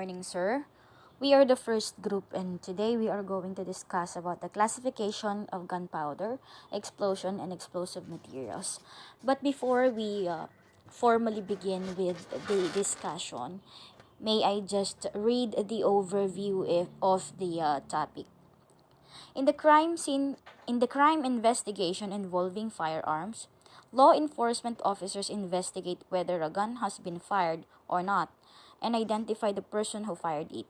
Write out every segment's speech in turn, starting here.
Morning, sir. We are the first group, and today we are going to discuss about the classification of gunpowder, explosion, and explosive materials. But before we formally begin with the discussion, may I just read the overview of the topic. In the crime investigation involving firearms, law enforcement officers investigate whether a gun has been fired or not and identify the person who fired it.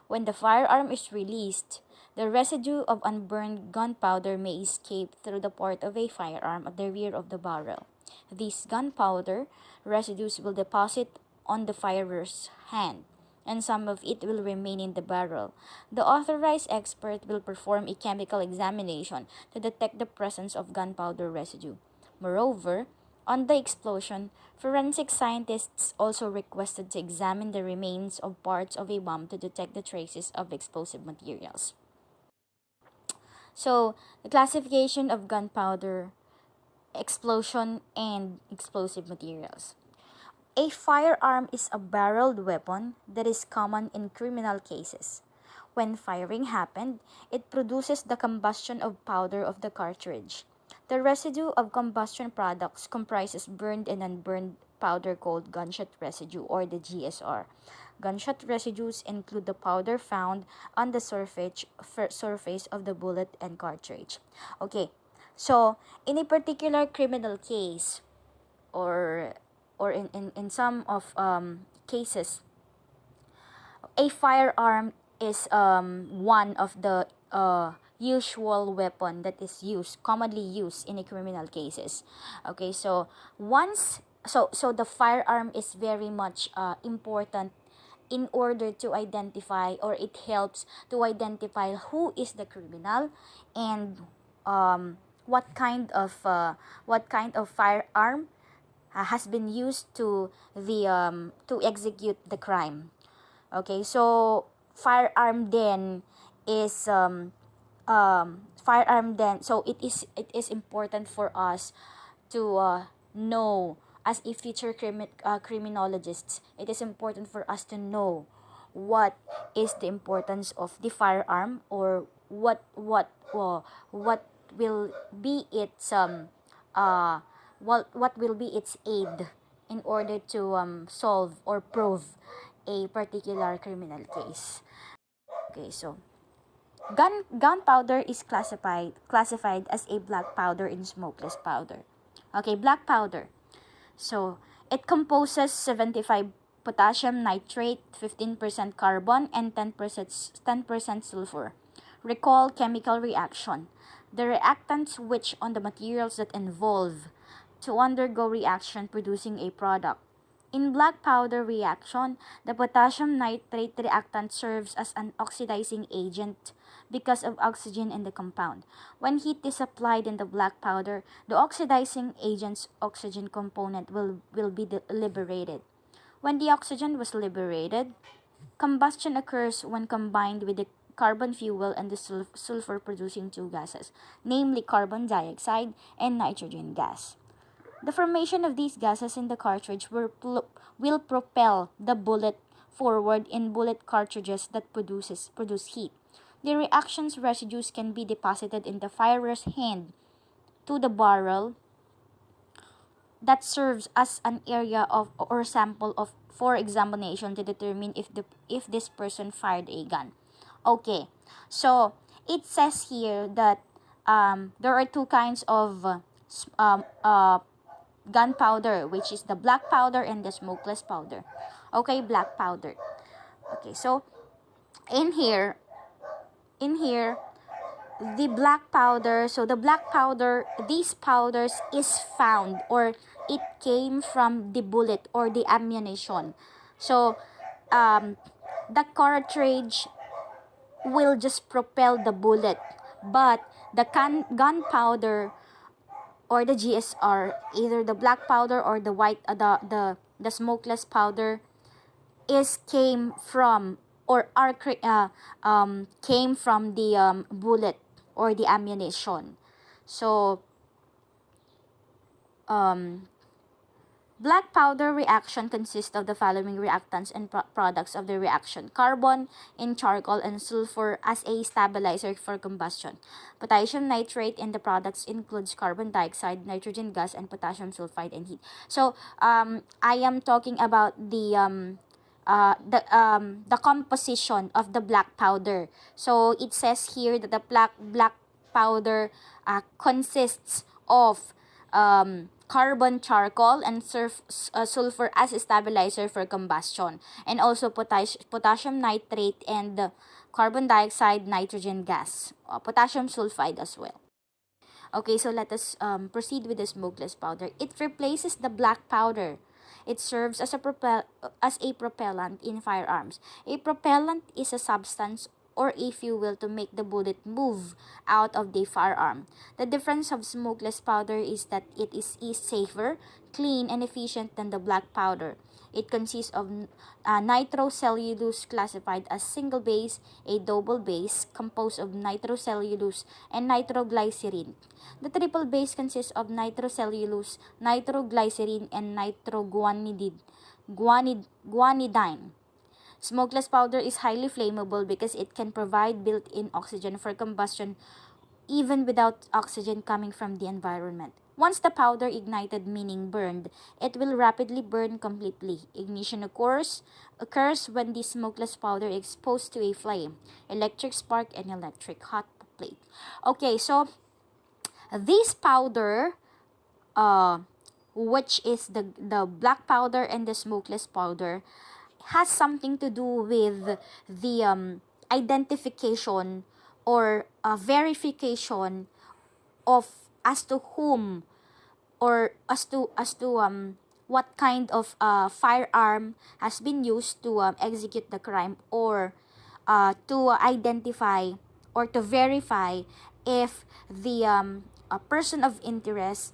When the firearm is released, the residue of unburned gunpowder may escape through the port of a firearm at the rear of the barrel. These gunpowder residues will deposit on the firer's hand, and some of it will remain in the barrel. The authorized expert will perform a chemical examination to detect the presence of gunpowder residue. Moreover, on the explosion, forensic scientists also requested to examine the remains of parts of a bomb to detect the traces of explosive materials. So, the classification of gunpowder, explosion, and explosive materials. A firearm is a barreled weapon that is common in criminal cases. When firing happened, it produces the combustion of powder of the cartridge. The residue of combustion products comprises burned and unburned powder called gunshot residue or the GSR. Gunshot residues include the powder found on the surface of the bullet and cartridge. Okay, so in a particular criminal case, or in some of cases, a firearm is one of the usual weapon that is commonly used in a criminal cases. Okay, so the firearm is very much important in order to identify, or it helps to identify who is the criminal, and what kind of firearm has been used to execute the crime. Okay, so is firearm then. So it is important for us to know, as a future criminologists. It is important for us to know what is the importance of the firearm, or what will be its what will be its aid in order to solve or prove a particular criminal case. Okay, so gunpowder is classified as a black powder and smokeless powder. Okay, black powder. So it composes 75 potassium nitrate, 15% carbon, and 10% sulfur. Recall chemical reaction. The reactants which on the materials that involve to undergo reaction producing a product. In black powder reaction, the potassium nitrate reactant serves as an oxidizing agent because of oxygen in the compound. When heat is applied in the black powder, the oxidizing agent's oxygen component will be liberated. When the oxygen was liberated, combustion occurs when combined with the carbon fuel and the sulfur producing two gases, namely carbon dioxide and nitrogen gas. The formation of these gases in the cartridge will propel the bullet forward in bullet cartridges that produce heat. The reaction's residues can be deposited in the firer's hand to the barrel that serves as an area of or sample of for examination to determine if this person fired a gun. Okay, so it says here that there are two kinds of gunpowder, which is the black powder and the smokeless powder. Okay, black powder. Okay, so in here, in here, the black powder. So the black powder, these powders is found, or it came from the bullet or the ammunition. So the cartridge will just propel the bullet, but the gunpowder or the GSR, either the black powder or the white, the smokeless powder, is came from or are came from the bullet or the ammunition. So Black powder reaction consists of the following reactants and products of the reaction: carbon in charcoal and sulfur as a stabilizer for combustion. Potassium nitrate in the products includes carbon dioxide, nitrogen gas, and potassium sulfide and heat. So, I am talking about the composition of the black powder. So it says here that the black powder consists of carbon charcoal and sulfur as a stabilizer for combustion, and also potassium nitrate and carbon dioxide, nitrogen gas, potassium sulfide as well. Okay, so let us proceed with the smokeless powder. It replaces the black powder. It serves as a propellant in firearms. A propellant is a substance or a fuel to make the bullet move out of the firearm. The difference of smokeless powder is that it is safer, clean, and efficient than the black powder. It consists of nitrocellulose classified as single base, a double base composed of nitrocellulose and nitroglycerin. The triple base consists of nitrocellulose, nitroglycerin, and guanidine. Smokeless powder is highly flammable because it can provide built-in oxygen for combustion even without oxygen coming from the environment. Once the powder ignited, meaning burned, it will rapidly burn completely. Ignition occurs when the smokeless powder is exposed to a flame, electric spark, and electric hot plate. Okay, so this powder, which is the black powder and the smokeless powder, has something to do with the identification or verification of as to whom or as to what kind of firearm has been used to execute the crime, or to identify or to verify if the a person of interest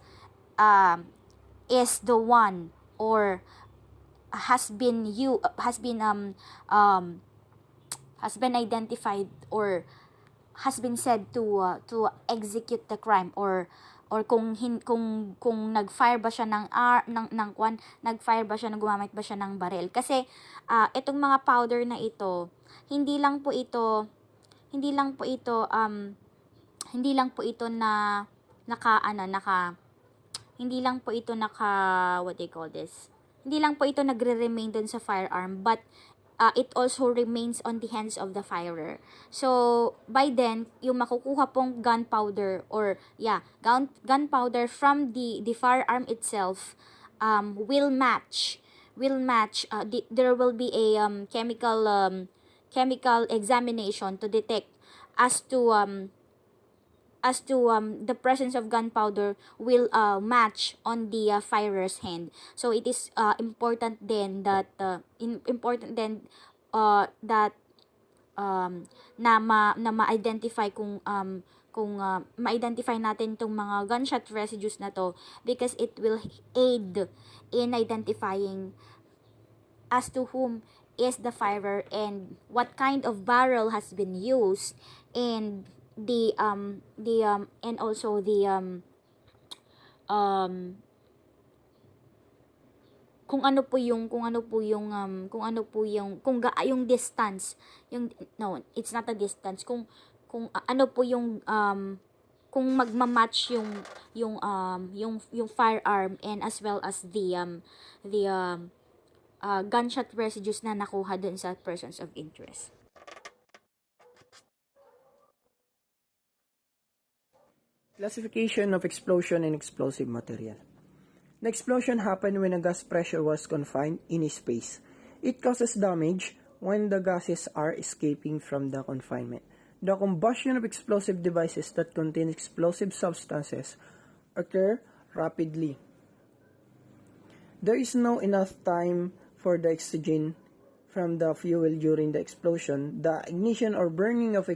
is the one, or has been identified, or has been said to execute the crime, or kung nag-fire ba siya nag-fire ba siya, gumamit ba siya ng baril. Kasi itong mga powder na ito, hindi lang po ito na hindi lang po ito what do you call this? Hindi lang po ito nagre-remain dun sa firearm, but it also remains on the hands of the firer. So, by then, yung makukuha pong gunpowder, or gunpowder from the firearm itself will match, there will be a chemical examination to detect as to the presence of gunpowder will match on the firer's hand. So it is important then that na ma-identify kung ma-identify natin tong mga gunshot residues na to, because it will aid in identifying as to whom is the firer and what kind of barrel has been used, and and also yung distance, it's not a distance, kung ano po yung kung magma-match yung firearm, and as well as the gunshot residues na nakuha dun sa persons of interest. Classification of explosion and explosive material. The explosion happened when a gas pressure was confined in a space. It causes damage when the gases are escaping from the confinement. The combustion of explosive devices that contain explosive substances occur rapidly. There is no enough time for the oxygen from the fuel during the explosion. The ignition or burning of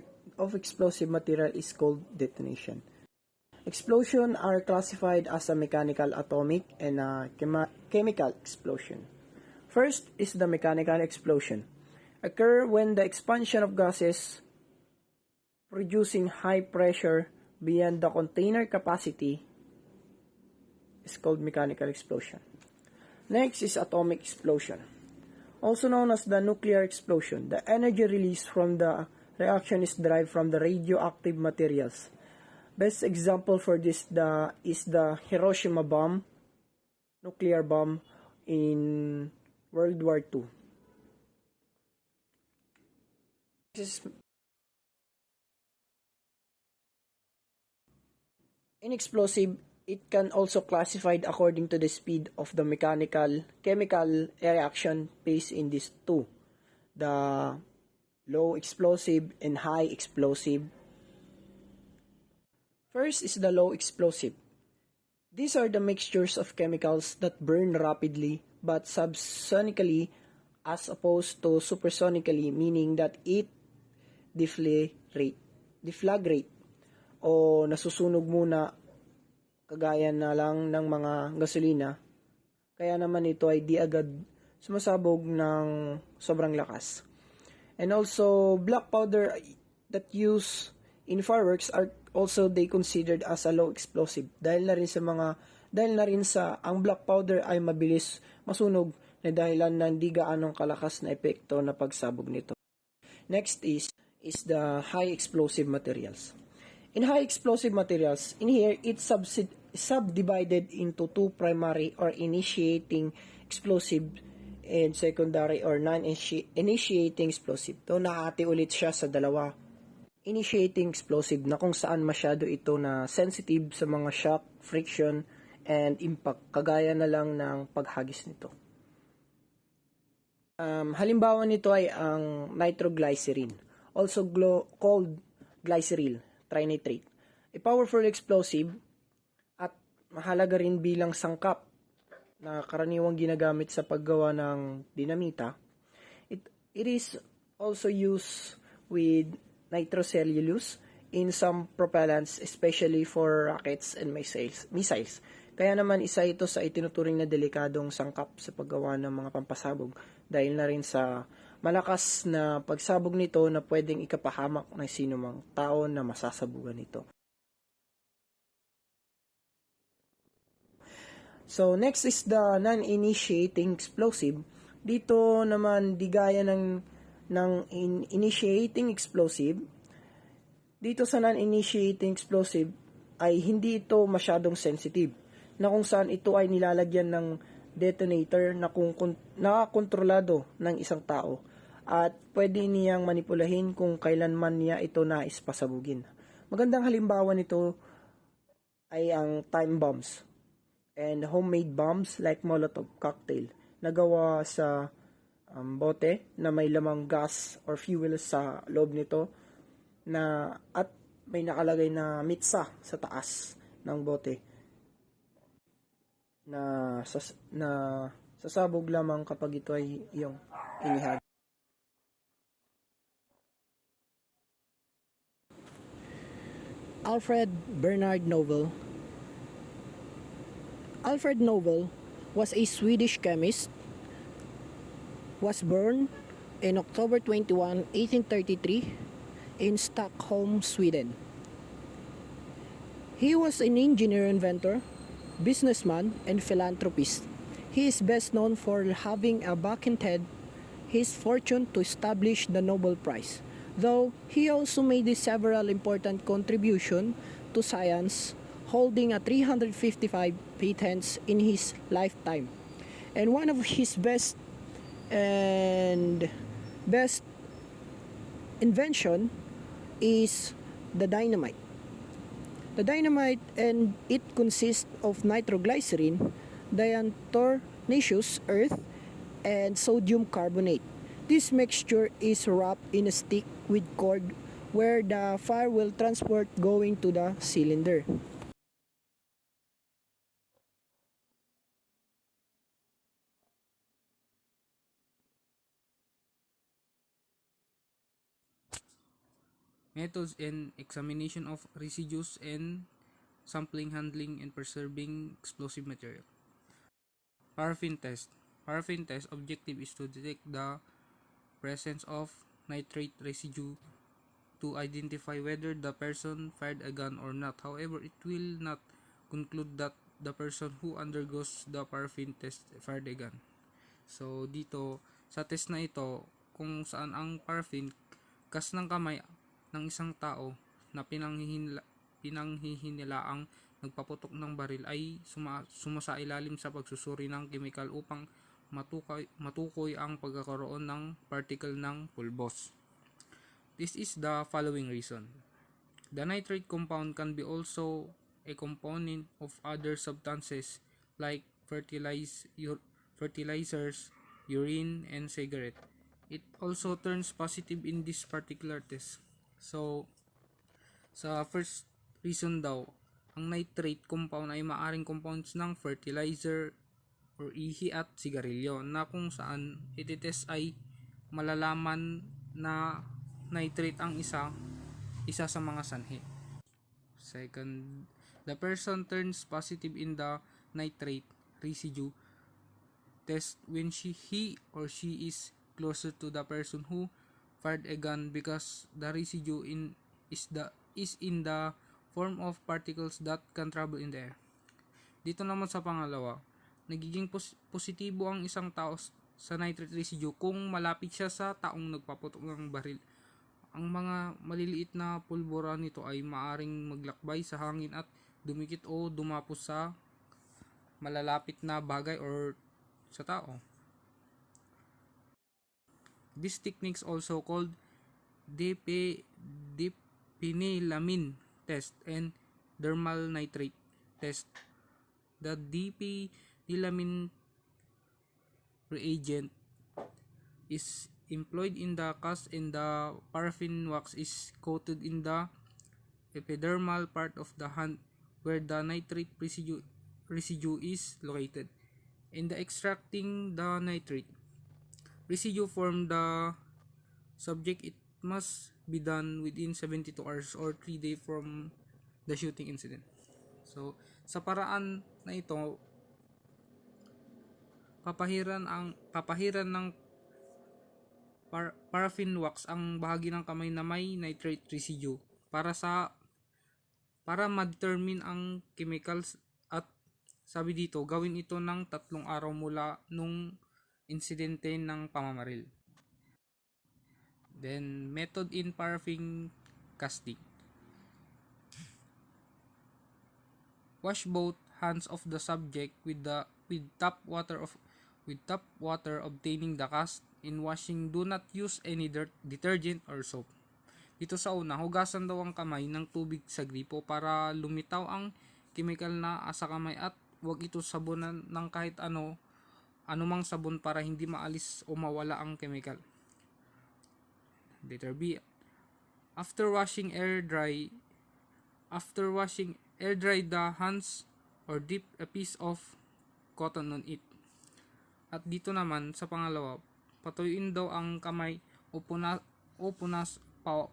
explosive material is called detonation. Explosions are classified as a mechanical, atomic, and a chemical explosion. First is the mechanical explosion. Occur when the expansion of gases producing high pressure beyond the container capacity is called mechanical explosion. Next is atomic explosion. Also known as the nuclear explosion, the energy released from the reaction is derived from the radioactive materials. Best example for this is the Hiroshima bomb, nuclear bomb in World War II. In explosive, it can also classified according to the speed of the chemical reaction based in these two, the low explosive and high explosive. First is the low explosive. These are the mixtures of chemicals that burn rapidly but subsonically as opposed to supersonically, meaning that it deflagrate o nasusunog muna kagaya na lang ng mga gasolina. Kaya naman ito ay di agad sumasabog ng sobrang lakas. And also black powder that used in fireworks are also they considered as a low explosive dahil na rin sa ang black powder ay mabilis masunog na dahilan na hindi gaanong kalakas na epekto na pagsabog nito. Next is the high explosive materials. In high explosive materials, in here it's subdivided into two primary or initiating explosive and secondary or non-initiating explosive. So nahati ulit siya sa dalawa. Initiating explosive na kung saan masyado ito na sensitive sa mga shock, friction, and impact, kagaya na lang ng paghagis nito. Halimbawa nito ay ang nitroglycerin, also called glycerol trinitrate. A powerful explosive at mahalaga rin bilang sangkap na karaniwang ginagamit sa paggawa ng dinamita. It is also used with nitrocellulose in some propellants, especially for rockets and missiles. Kaya naman isa ito sa itinuturing na delikadong sangkap sa paggawa ng mga pampasabog dahil na rin sa malakas na pagsabog nito na pwedeng ikapahamak ng sinumang tao na masasabugan nito. So next is the non-initiating explosive. Dito naman di gaya ng initiating explosive. Dito sa non-initiating explosive ay hindi ito masyadong sensitive na kung saan ito ay nilalagyan ng detonator na nakakontrolado ng isang tao at pwede niyang manipulahin kung kailanman niya ito nais pasabugin. Magandang halimbawa nito ay ang time bombs and homemade bombs like Molotov cocktail na gawa sa bote na may lamang gas or fuel sa loob nito at may nakalagay na mitsa sa taas ng bote na sasabog lamang kapag ito ay iyong inihag. Alfred Bernard Nobel was a Swedish chemist. Was born in October 21, 1833 in Stockholm, Sweden. He was an engineer inventor, businessman, and philanthropist. He is best known for having abandoned his fortune to establish the Nobel Prize, though he also made several important contributions to science, holding 355 patents in his lifetime. And one of his best invention is the dynamite. The dynamite, and it consists of nitroglycerin, diatomaceous earth, and sodium carbonate. This mixture is wrapped in a stick with cord where the fire will transport going to the cylinder. Methods and examination of residues and sampling, handling, and preserving explosive material. Paraffin test. Paraffin test objective is to detect the presence of nitrate residue to identify whether the person fired a gun or not. However, it will not conclude that the person who undergoes the paraffin test fired a gun. So dito sa test na ito, kung saan ang paraffin kas ng kamay ng isang tao na pinanghihinilaang nagpaputok ng baril ay sumasailalim sa pagsusuri ng kemikal upang matukoy ang pagkakaroon ng particle ng pulbos. This is the following reason. The nitrate compound can be also a component of other substances like fertilizers, urine, and cigarette. It also turns positive in this particular test. So, sa first reason daw, ang nitrate compound ay maaring compounds ng fertilizer or ihi at sigarilyo na kung saan ititest ay malalaman na nitrate ang isa sa mga sanhi. Second, the person turns positive in the nitrate residue test when he or she is closer to the person who fired a gun because the residue is in the form of particles that can travel in the air. Dito naman sa pangalawa, nagiging positibo ang isang tao sa nitrate residue kung malapit siya sa taong nagpaputok ng baril. Ang mga maliliit na pulbura nito ay maaring maglakbay sa hangin at dumikit o dumapos sa malalapit na bagay or sa tao. This technique is also called diphenylamine test and dermal nitrate test. The diphenylamine reagent is employed in the cast and the paraffin wax is coated in the epidermal part of the hand where the nitrate residue is located. In the extracting the nitrate residue from the subject, it must be done within 72 hours or 3 days from the shooting incident. So, sa paraan na ito, papahiran ng paraffin wax ang bahagi ng kamay na may nitrate residue para ma-determine ang chemicals at sabi dito, gawin ito ng 3 araw mula nung insidente ng pamamaril. Then, method in paraffin casting. Wash both hands of the subject with tap water obtaining the cast. In washing, do not use any detergent or soap. Dito sa una, hugasan daw ang kamay ng tubig sa gripo para lumitaw ang chemical na sa kamay at huwag ito sabunan ng kahit anumang sabon para hindi maalis o mawala ang chemical. Letter B. After washing, air dry the hands or dip a piece of cotton on it. At dito naman sa pangalawa, patuyuin daw ang kamay o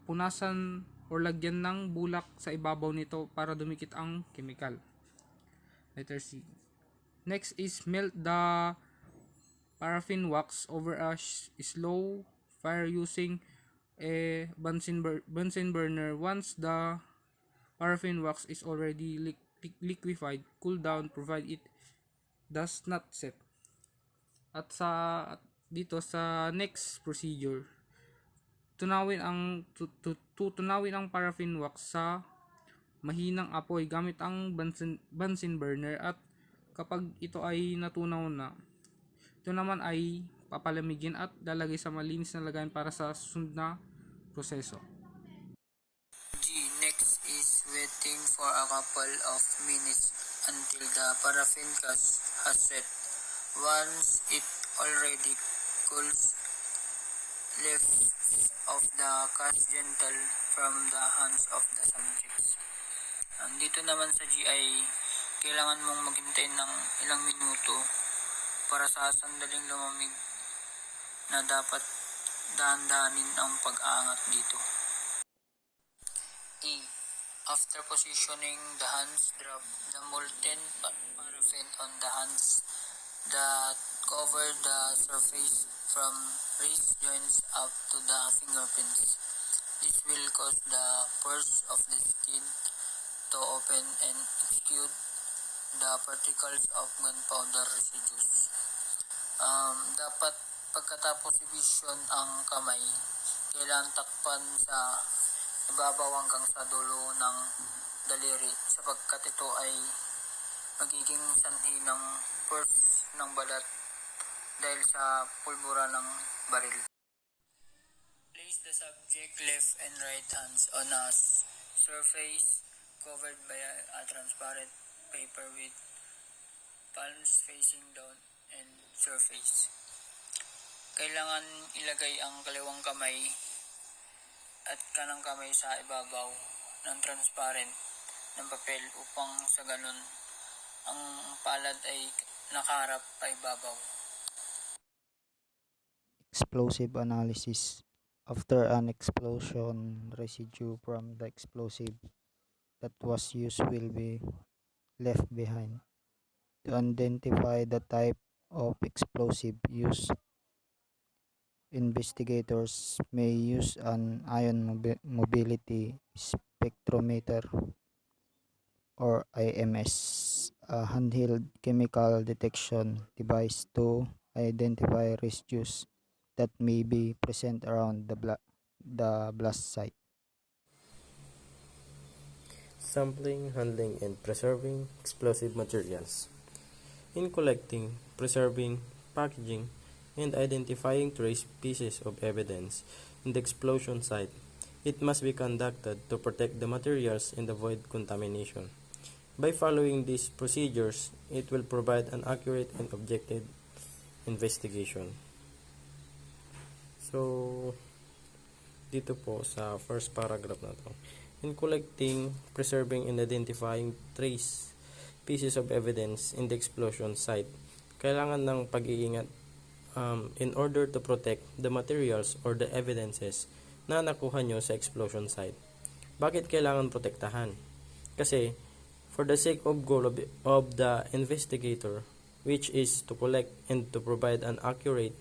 punasan o lagyan ng bulak sa ibabaw nito para dumikit ang chemical. Letter C. Next is melt the paraffin wax over a slow fire using a Bunsen burner. Once the paraffin wax is already liquefied, cool down provided it does not set. At dito sa next procedure, tunawin ang paraffin wax sa mahinang apoy gamit ang Bunsen burner at kapag ito ay natunaw na, ito naman ay papalamigin at lalagay sa malinis na lagayan para sa susunod na proseso. G. Next is waiting for a couple of minutes until the paraffin cast has set. Once it already cools, lift of the cast gentle from the hands of the subjects. Dito naman sa G ay kailangan mong maghintay ng ilang minuto para sa sandaling lumamig na dapat dahan-dahanin ang pag-aangat dito. E. After positioning the hands, drop the molten paraffin on the hands that cover the surface from wrist joints up to the fingerprints. This will cause the pores of the skin to open and exude the particles of gunpowder residues. Dapat pagkatapos i-vision ang kamay, kailangan takpan sa ibabaw hanggang sa dulo ng daliri sapagkat ito ay magiging sanhi ng purse ng balat dahil sa pulbura ng baril. Place the subject left and right hands on a surface covered by a transparent paper with palms facing down and surface. Kailangan ilagay ang kaliwang kamay at kanang kamay sa ibabaw ng transparent ng papel upang sa ganun ang palad ay nakaharap pa ibabaw. Explosive analysis. After an explosion, residue from the explosive that was used will be left behind. To identify the type of explosive used, investigators may use an ion mobility spectrometer or IMS, a handheld chemical detection device to identify residues that may be present around the blast site. Sampling, handling, and preserving explosive materials. In collecting, preserving, packaging, and identifying trace pieces of evidence in the explosion site, it must be conducted to protect the materials and avoid contamination. By following these procedures, it will provide an accurate and objective investigation. So, dito po sa first paragraph na to. In collecting, preserving, and identifying trace pieces of evidence in the explosion site, kailangan ng pag-iingat in order to protect the materials or the evidences na nakuha nyo sa explosion site. Bakit kailangan protektahan? Kasi, for the sake of goal of the investigator, which is to collect and to provide an accurate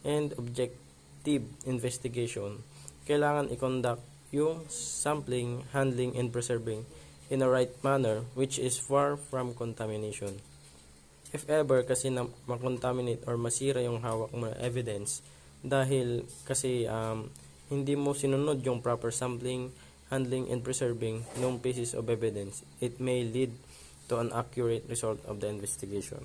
and objective investigation, kailangan i-conduct yung sampling, handling, and preserving in a right manner which is far from contamination. If ever kasi na makontaminate or masira yung hawak mo na evidence dahil kasi hindi mo sinunod yung proper sampling, handling, and preserving ng pieces of evidence, it may lead to an accurate result of the investigation.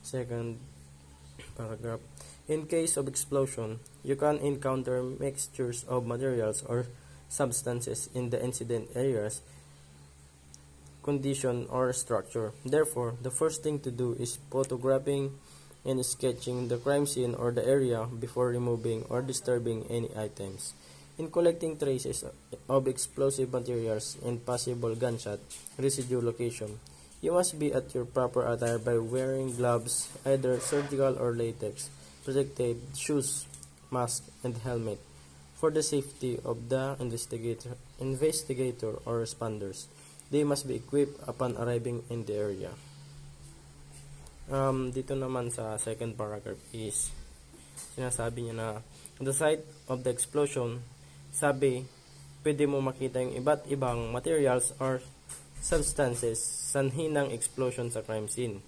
Second paragraph. In case of explosion, you can encounter mixtures of materials or substances in the incident areas, condition, or structure. Therefore, the first thing to do is photographing and sketching the crime scene or the area before removing or disturbing any items. In collecting traces of explosive materials and possible gunshot residue location, you must be at your proper attire by wearing gloves, either surgical or latex, protective shoes, mask, and helmet for the safety of the investigator or responders. They must be equipped upon arriving in the area. Dito naman sa second paragraph is sinasabi niya na on the site of the explosion, sabi, pwede mo makita yung iba't ibang materials or substances sanhi ng explosion sa crime scene.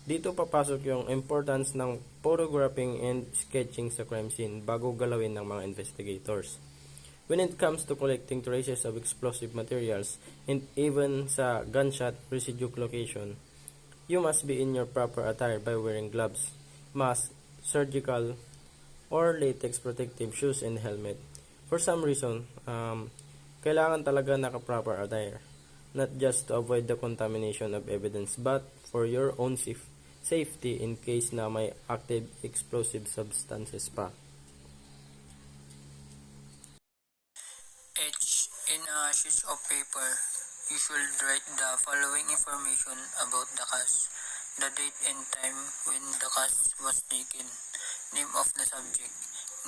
Dito papasok yung importance ng photographing and sketching sa crime scene bago galawin ng mga investigators. When it comes to collecting traces of explosive materials and even sa gunshot residue location, you must be in your proper attire by wearing gloves, mask, surgical, or latex protective shoes and helmet. For some reason, kailangan talaga naka-proper attire, not just to avoid the contamination of evidence, but for your own safety in case na may active explosive substances pa. H. In a sheet of paper, you should write the following information about the cause: the date and time when the cause was taken, name of the subject,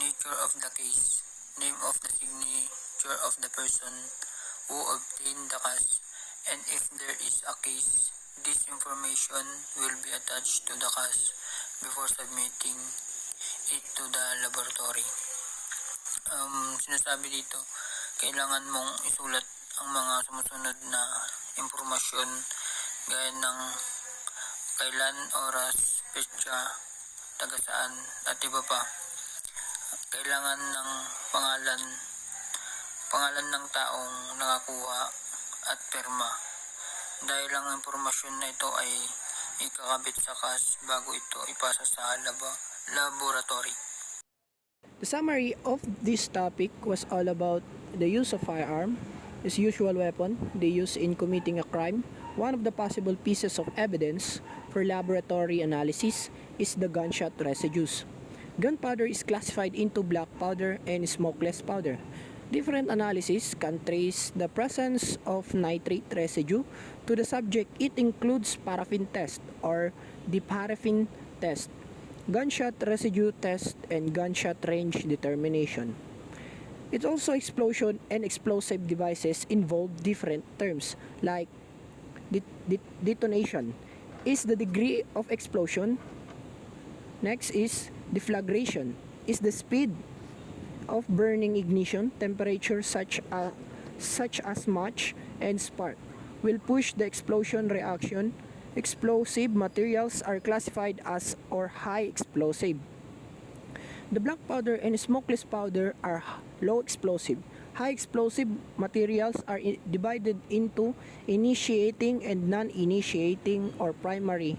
nature of the case, name of the signature of the person who obtained the cause, and if there is a case, this information will be attached to the cause before submitting it to the laboratory. Sinasabi dito, kailangan mong isulat ang mga sumusunod na impormasyon gaya ng kailan, oras, petsa, tagasaan, at iba pa. Kailangan ng pangalan ng taong nakakuha at perma. Dahil ang impormasyon na ito ay ikakabit sa case bago ito ipasa sa laboratory. The summary of this topic was all about the use of firearm, is usual weapon they use in committing a crime. One of the possible pieces of evidence for laboratory analysis is the gunshot residues. Gunpowder is classified into black powder and smokeless powder. Different analysis can trace the presence of nitrate residue to the subject. It includes paraffin test or the paraffin test, gunshot residue test, and gunshot range determination. It's also explosion and explosive devices involve different terms like detonation is the degree of explosion. Next is deflagration is the speed of burning. Ignition temperature such as match and spark will push the explosion reaction. Explosive materials are classified as or high explosive. The black powder and smokeless powder are low explosive. High explosive materials are divided into initiating and non-initiating or primary